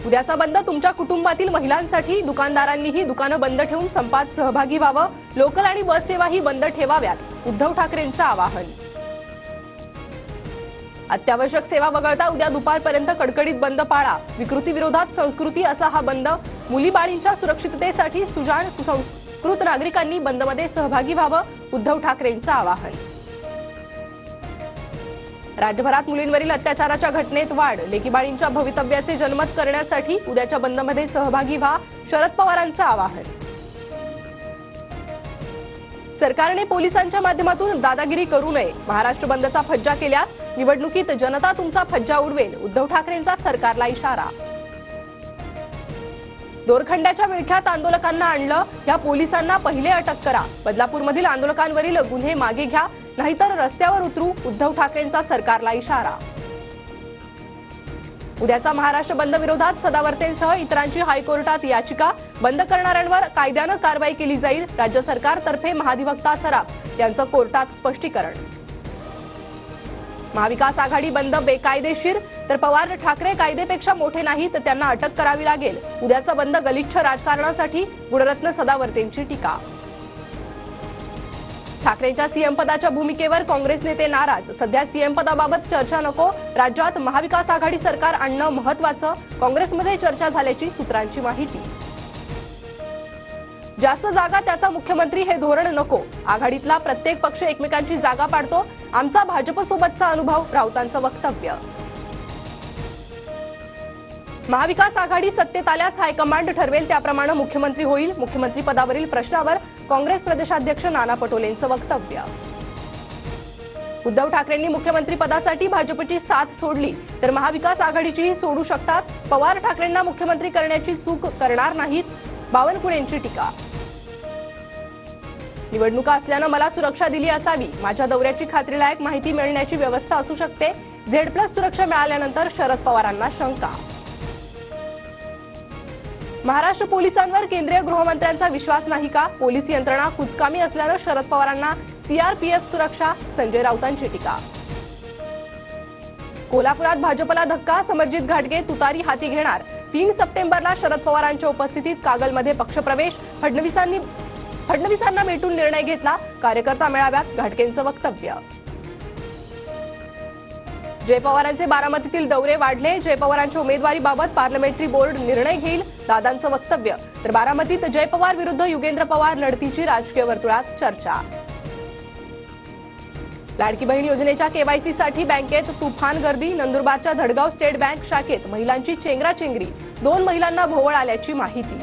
उद्याचा बंद तुमच्या कुटुंबातील महिलांसाठी दुकानदारांनीही दुकानं बंद ठेवून संपात सहभागी व्हावं. लोकल आणि बस सेवाही बंद ठेवाव्यात. उद्धव ठाकरेंचं आवाहन. अत्यावश्यक सेवा वगळता उद्या दुपारपर्यंत कडकडीत बंद पाळा. विकृती विरोधात संस्कृती असा हा बंद. मुलीबाळींच्या सुरक्षिततेसाठी सुजाण सुसंस्कृत नागरिकांनी बंदमध्ये सहभागी व्हावं. उद्धव ठाकरेंचं आवाहन. राज्यभरात मुलींवरील अत्याचाराच्या घटनेत वाढ. लेकीबाळींच्या भवितव्याचे जनमत करण्यासाठी उद्याच्या बंदमध्ये सहभागी व्हा. शरद पवारांचं आवाहन. सरकारने पोलिसांच्या माध्यमातून दादागिरी करू नये. महाराष्ट्र बंदचा फज्जा केल्यास निवडणुकीत जनता तुमचा फज्जा उडवेल. उद्धव ठाकरेंचा सरकारला इशारा. दोरखंड्याच्या विळख्यात आंदोलकांना आणलं. या पोलिसांना पहिले अटक करा. बदलापूरमधील आंदोलकांवरील गुन्हे मागे घ्या, नाहीतर रस्त्यावर उतरू. उद्धव ठाकरेंचा सरकारला इशारा. उद्याचा महाराष्ट्र बंद विरोधात सदावर्तेंसह इतरांची हायकोर्टात याचिका. बंद करणाऱ्यांवर कायद्यानं कारवाई केली जाईल. राज्य सरकारतर्फे महाधिवक्ता सराफ यांचं कोर्टात स्पष्टीकरण. महाविकास आघाडी बंद बेकायदेशीर, तर पवार ठाकरे कायदेपेक्षा मोठे नाहीत, त्यांना अटक करावी लागेल. उद्याचा बंद गलिच्छ राजकारणासाठी. गुणरत्न सदावर्तेंची टीका. ठाकरेंच्या सीएम पदाच्या भूमिकेवर काँग्रेस नेते नाराज. सध्या सीएम पदाबाबत चर्चा नको. राज्यात महाविकास आघाडी सरकार आणणं महत्त्वाचं. काँग्रेसमध्ये चर्चा झाल्याची सूत्रांची माहिती. जास्त जागा त्याचा मुख्यमंत्री हे धोरण नको. आघाडीतला प्रत्येक पक्ष एकमेकांची जागा पाडतो. आमचा भाजपसोबतचा अनुभव. राऊतांचं वक्तव्य. महाविकास आघाडी सत्तेत आल्यास हायकमांड ठरवेल त्याप्रमाणे मुख्यमंत्री होईल. मुख्यमंत्री पदावरील प्रश्नावर काँग्रेस प्रदेशाध्यक्ष नाना पटोलेंचं वक्तव्य. उद्धव ठाकरेंनी मुख्यमंत्री पदासाठी भाजपची साथ सोडली तर महाविकास आघाडीचीही सोडू शकतात. पवार ठाकरेंना मुख्यमंत्री करण्याची चूक करणार नाहीत. बावनकुळेंची टीका. निवडणुका असल्यानं मला सुरक्षा दिली असावी. माझ्या दौऱ्याची खात्रीलायक माहिती मिळण्याची व्यवस्था असू शकते. झेड+ सुरक्षा मिळाल्यानंतर शरद पवारांना शंका. महाराष्ट्र पोलिसांवर केंद्रीय गृहमंत्र्यांचा विश्वास नाही का? पोलीस यंत्रणा कुचकामी असल्यानं शरद पवारांना सीआरपीएफ सुरक्षा. संजय राऊतांची टीका. कोल्हापुरात भाजपला धक्का. समरजित घाटगे तुतारी हाती घेणार. 3 सप्टेंबरला शरद पवारांच्या उपस्थितीत कागलमध्ये पक्षप्रवेश. फडणवीसांना भेटून निर्णय घेतला. कार्यकर्ता मेळाव्यात घाटगेंचं वक्तव्य. जय पवारांचे बारामतीतील दौरे वाढले. जय पवारांच्या उमेदवारीबाबत पार्लमेंटरी बोर्ड निर्णय घेईल. दादांचं वक्तव्य. तर बारामतीत जय पवार विरुद्ध युगेंद्र पवार लढतीची राजकीय वर्तुळात चर्चा. लाडकी बहीण योजनेच्या केवायसीसाठी बँकेत तुफान गर्दी. नंदुरबारच्या धडगाव स्टेट बँक शाखेत महिलांची चेंगराचेंगरी. 2 महिलांना भोवळ आल्याची माहिती.